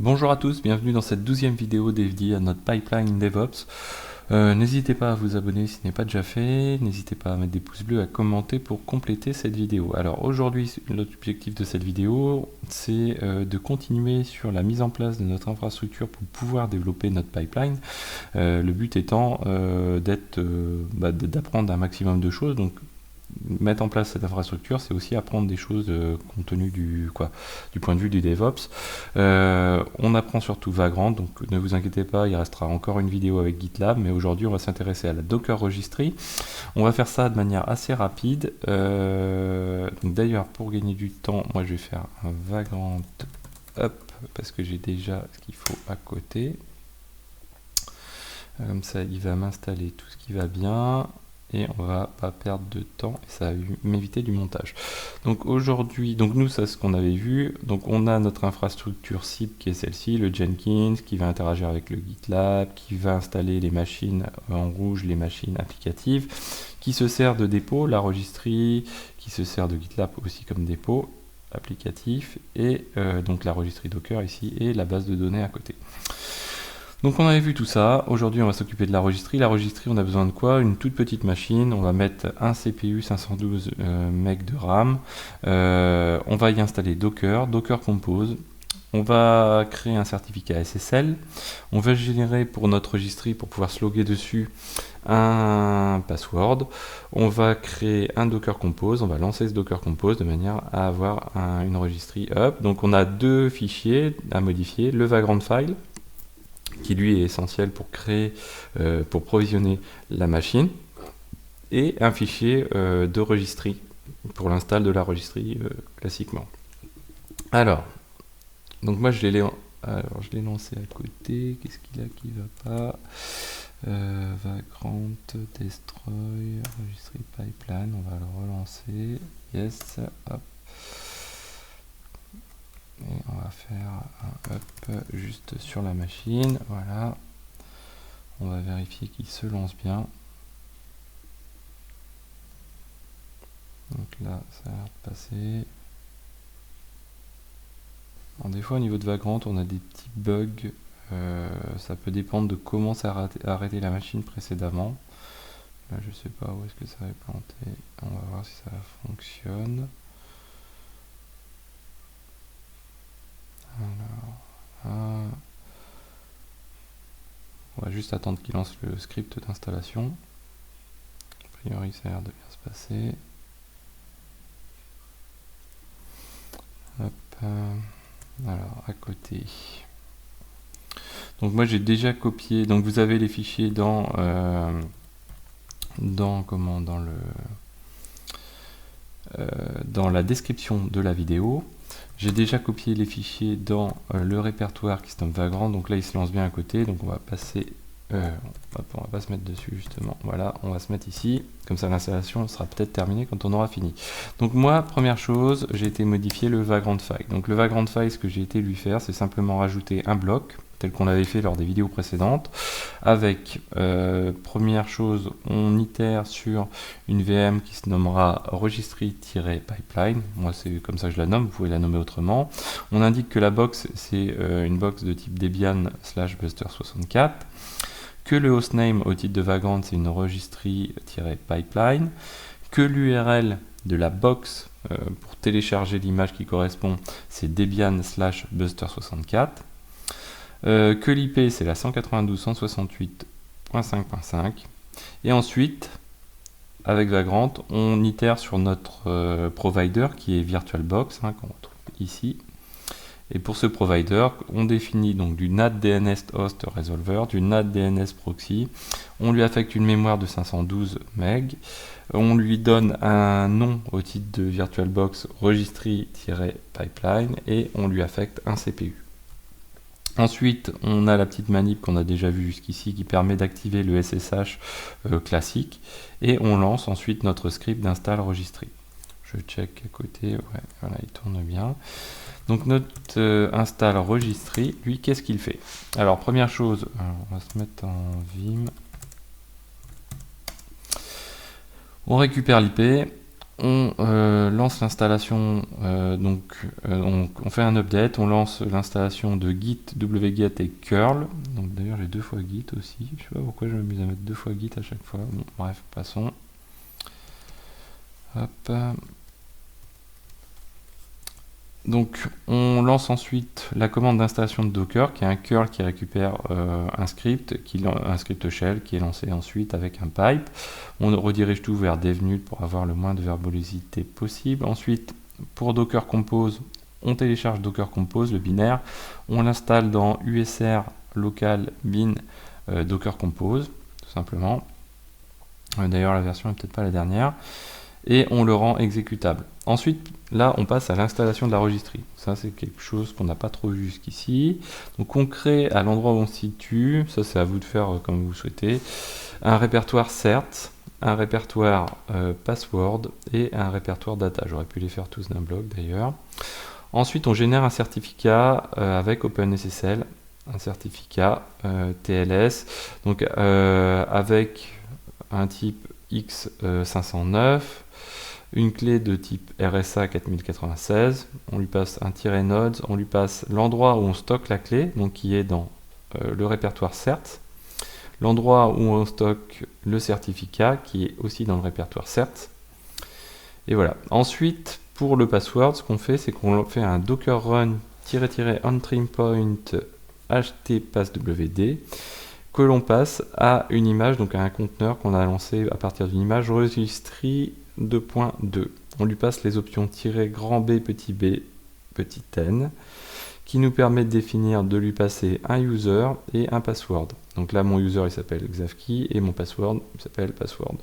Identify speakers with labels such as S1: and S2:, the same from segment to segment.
S1: Bonjour à tous, bienvenue dans cette 12e vidéo dédiée à notre pipeline DevOps. N'hésitez pas à vous abonner si ce n'est pas déjà fait, n'hésitez pas à mettre des pouces bleus, à commenter pour compléter cette vidéo. Alors aujourd'hui, l'objectif de cette vidéo, c'est de continuer sur la mise en place de notre infrastructure pour pouvoir développer notre pipeline. Le but étant d'apprendre un maximum de choses. Donc mettre en place cette infrastructure, c'est aussi apprendre des choses compte tenu du point de vue du DevOps. On apprend surtout Vagrant, donc ne vous inquiétez pas, il restera encore une vidéo avec GitLab, mais aujourd'hui on va s'intéresser à la Docker Registry. On va faire ça de manière assez rapide. D'ailleurs, pour gagner du temps, moi je vais faire un Vagrant up, parce que j'ai déjà ce qu'il faut à côté. Comme ça, il va m'installer tout ce qui va bien. Et on va pas perdre de temps et ça va m'éviter du montage. Donc aujourd'hui, nous c'est ce qu'on avait vu. Donc on a notre infrastructure cible qui est celle-ci, le Jenkins, qui va interagir avec le GitLab, qui va installer les machines en rouge, les machines applicatives, qui se sert de dépôt, la registry, qui se sert de GitLab aussi comme dépôt applicatif, et donc la registry Docker ici et la base de données à côté. Donc on avait vu tout ça, aujourd'hui on va s'occuper de la registry. La registry, on a besoin de quoi? Une toute petite machine, on va mettre un CPU 512 MB de RAM, on va y installer Docker, Docker Compose, on va créer un certificat SSL, on va générer pour notre registry, pour pouvoir se loguer dessus, un password, on va créer un Docker Compose, on va lancer ce Docker Compose de manière à avoir une registry up. Donc on a deux fichiers à modifier, le Vagrant file, qui lui est essentiel pour créer, pour provisionner la machine, et un fichier de registry pour l'install de la registry classiquement. Alors, donc moi je l'ai lancé à côté. Qu'est-ce qu'il a qui va pas? Vagrant destroy registry pipeline, on va le relancer. Yes, hop. Et on va faire un up juste sur la machine, voilà. On va vérifier qu'il se lance bien. Donc là, ça a l'air de passer. Alors, des fois, au niveau de Vagrant, on a des petits bugs. Ça peut dépendre de comment ça a arrêté la machine précédemment. Là, je sais pas où est-ce que ça va planter. On va voir si ça fonctionne. Alors, on va juste attendre qu'il lance le script d'installation. A priori, ça a l'air de bien se passer. Hop. Alors, à côté. Donc moi, j'ai déjà copié. Donc vous avez les fichiers dans la description de la vidéo. J'ai déjà copié les fichiers dans le répertoire qui se nomme Vagrant, donc là il se lance bien à côté, donc on va passer, on va pas se mettre dessus justement, voilà, on va se mettre ici, comme ça l'installation sera peut-être terminée quand on aura fini. Donc moi, première chose, j'ai été modifier le Vagrant file. Donc le Vagrant file, ce que j'ai été lui faire, c'est simplement rajouter un bloc, tel qu'on l'avait fait lors des vidéos précédentes, avec, première chose, on itère sur une VM qui se nommera registry-pipeline, moi c'est comme ça que je la nomme, vous pouvez la nommer autrement. On indique que la box, c'est une box de type Debian/Buster64, que le hostname au titre de Vagrant, c'est une registry-pipeline, que l'URL de la box pour télécharger l'image qui correspond, c'est Debian/Buster64, que l'IP c'est la 192.168.5.5, et ensuite avec Vagrant on itère sur notre provider qui est VirtualBox, qu'on retrouve ici, et pour ce provider on définit donc du NAT DNS host resolver, du NAT DNS proxy, on lui affecte une mémoire de 512 MB, on lui donne un nom au titre de VirtualBox registry-pipeline et on lui affecte un CPU. Ensuite, on a la petite manip qu'on a déjà vue jusqu'ici qui permet d'activer le SSH classique, et on lance ensuite notre script d'install registry. Je check à côté, ouais, voilà, il tourne bien. Donc notre install registry, lui, qu'est-ce qu'il fait? Alors première chose, on va se mettre en Vim. On récupère l'IP, on lance l'installation, on fait un update, on lance l'installation de git, wget et curl. Donc d'ailleurs j'ai 2 fois git aussi, je sais pas pourquoi je m'amuse à mettre 2 fois git à chaque fois. Bon, bref, passons. Hop. Donc on lance ensuite la commande d'installation de Docker, qui est un curl qui récupère un script shell qui est lancé ensuite avec un pipe. On redirige tout vers devnut pour avoir le moins de verbosité possible. Ensuite, pour Docker Compose, on télécharge Docker Compose, le binaire, on l'installe dans usr local bin Docker Compose, tout simplement. D'ailleurs la version n'est peut-être pas la dernière. Et on le rend exécutable. Ensuite, là, on passe à l'installation de la registrie. Ça, c'est quelque chose qu'on n'a pas trop vu jusqu'ici. Donc, on crée à l'endroit où on se situe, ça c'est à vous de faire comme vous souhaitez, un répertoire cert, un répertoire password et un répertoire data. J'aurais pu les faire tous d'un bloc d'ailleurs. Ensuite, on génère un certificat avec OpenSSL, un certificat TLS, donc avec un type X509, une clé de type RSA 4096, on lui passe un -nodes, on lui passe l'endroit où on stocke la clé, donc qui est dans le répertoire cert, l'endroit où on stocke le certificat, qui est aussi dans le répertoire cert, et voilà. Ensuite, pour le password, ce qu'on fait, c'est qu'on fait un docker run --ontrimpoint htpasswd, que l'on passe à une image, donc à un conteneur qu'on a lancé à partir d'une image registry 2.2. On lui passe les options -grand b, petit n, qui nous permet de définir, de lui passer un user et un password. Donc là, mon user, il s'appelle xavkey et mon password, il s'appelle password.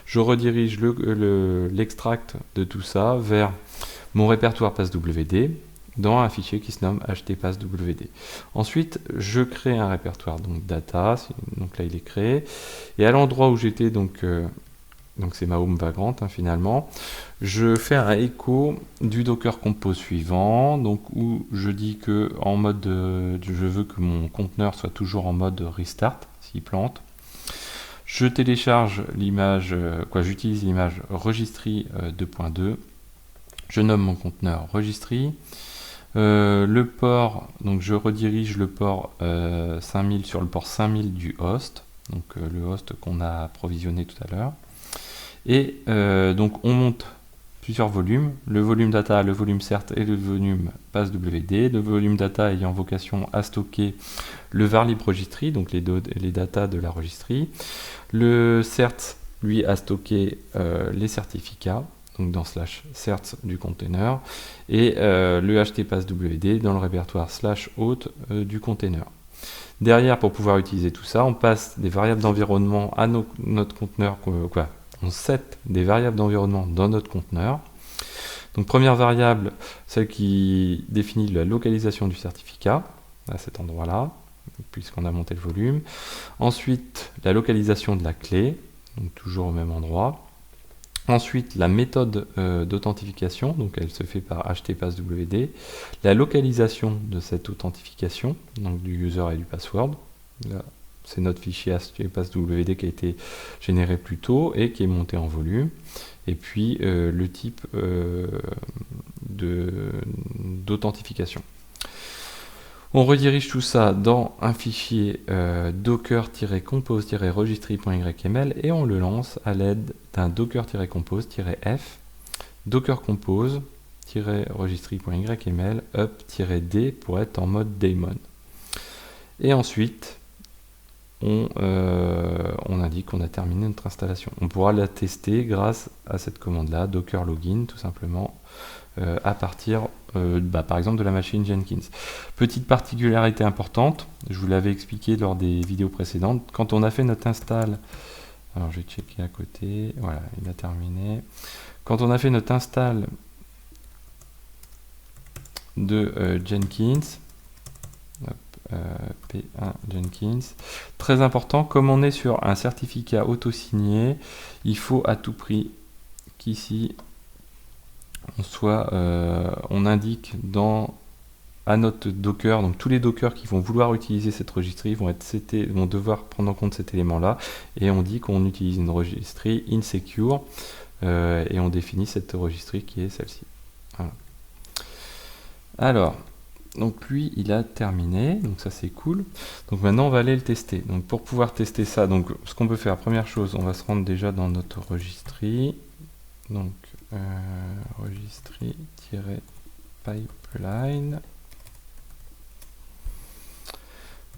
S1: Je redirige l'extract de tout ça vers mon répertoire passwd, dans un fichier qui se nomme htpasswd. Ensuite, je crée un répertoire donc data, donc là il est créé, et à l'endroit où j'étais, donc c'est ma home vagrant finalement, je fais un écho du Docker Compose suivant, donc où je dis que en mode je veux que mon conteneur soit toujours en mode restart s'il plante. Je télécharge l'image, j'utilise l'image registry 2.2, je nomme mon conteneur registry. Le port, donc je redirige le port 5000 sur le port 5000 du host, donc le host qu'on a provisionné tout à l'heure. Et donc on monte plusieurs volumes, le volume data, le volume cert et le volume passwd. Le volume data ayant vocation à stocker le varlib registry, donc les datas de la registry. Le cert, lui, a stocké les certificats, donc dans /cert du container, et le htpasswd dans le répertoire /hôte du container. Derrière, pour pouvoir utiliser tout ça, on passe des variables d'environnement à notre conteneur, on set des variables d'environnement dans notre conteneur. Donc première variable, celle qui définit la localisation du certificat, à cet endroit-là, puisqu'on a monté le volume. Ensuite, la localisation de la clé, donc toujours au même endroit. Ensuite, la méthode d'authentification, donc elle se fait par htpasswd. La localisation de cette authentification, donc du user et du password. Là, c'est notre fichier htpasswd qui a été généré plus tôt et qui est monté en volume. Et puis le type d'authentification. On redirige tout ça dans un fichier docker-compose-registry.yml et on le lance à l'aide d'un docker-compose-f docker compose-registry.yml up-d pour être en mode daemon. Et ensuite, on indique qu'on a terminé notre installation. On pourra la tester grâce à cette commande-là, docker login, tout simplement, à partir par exemple de la machine Jenkins. Petite particularité importante, je vous l'avais expliqué lors des vidéos précédentes, quand on a fait notre install, alors je vais checker à côté, voilà, il a terminé. Quand on a fait notre install de Jenkins, P1 Jenkins, très important, comme on est sur un certificat auto-signé, il faut à tout prix qu'ici on indique à notre Docker, donc tous les Dockers qui vont vouloir utiliser cette registry vont devoir prendre en compte cet élément là, et on dit qu'on utilise une registry insecure et on définit cette registry qui est celle-ci. Voilà. Alors, donc lui, il a terminé, donc ça c'est cool. Donc maintenant, on va aller le tester. Donc pour pouvoir tester ça, donc ce qu'on peut faire, première chose, on va se rendre déjà dans notre registry. Donc registry-pipeline.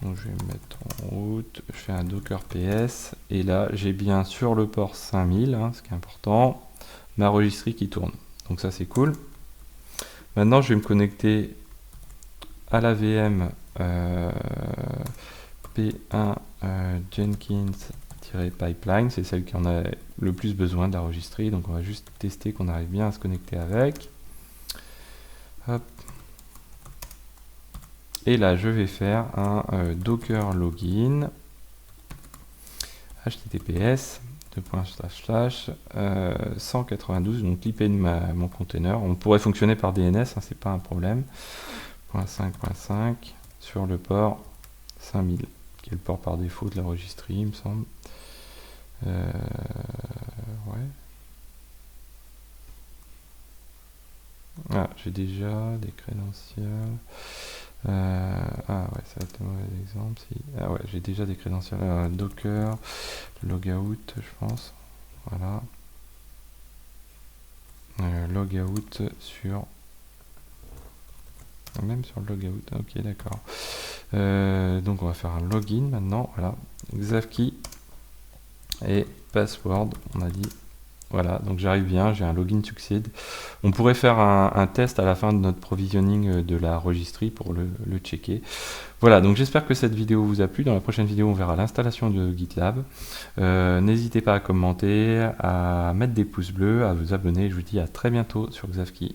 S1: Donc je vais me mettre en route, je fais un docker ps, et là j'ai bien sur le port 5000, hein, ce qui est important, ma registry qui tourne. Donc ça c'est cool. Maintenant je vais me connecter à la VM P1 Jenkins-pipeline, c'est celle qui en a le plus besoin de la registry, donc on va juste tester qu'on arrive bien à se connecter avec. Hop. Et là, je vais faire un docker login https 192, donc l'IP de mon container. On pourrait fonctionner par DNS, hein, c'est pas un problème. .5.5 sur le port 5000, qui est le port par défaut de la registry, il me semble. Ouais. Ah, j'ai déjà des crédentials. Ah ouais, ça va être un mauvais exemple. Si. Ah ouais, j'ai déjà des crédentials. Docker, logout, je pense. Voilà. Logout sur. Même sur le logout. Ok, d'accord. Donc on va faire un login maintenant. Voilà. Xavkey et password. On a dit. Voilà, donc j'arrive bien, j'ai un login succeed. On pourrait faire un test à la fin de notre provisioning de la registry pour le checker. Voilà, donc j'espère que cette vidéo vous a plu. Dans la prochaine vidéo, on verra l'installation de GitLab. N'hésitez pas à commenter, à mettre des pouces bleus, à vous abonner. Je vous dis à très bientôt sur Xavkey.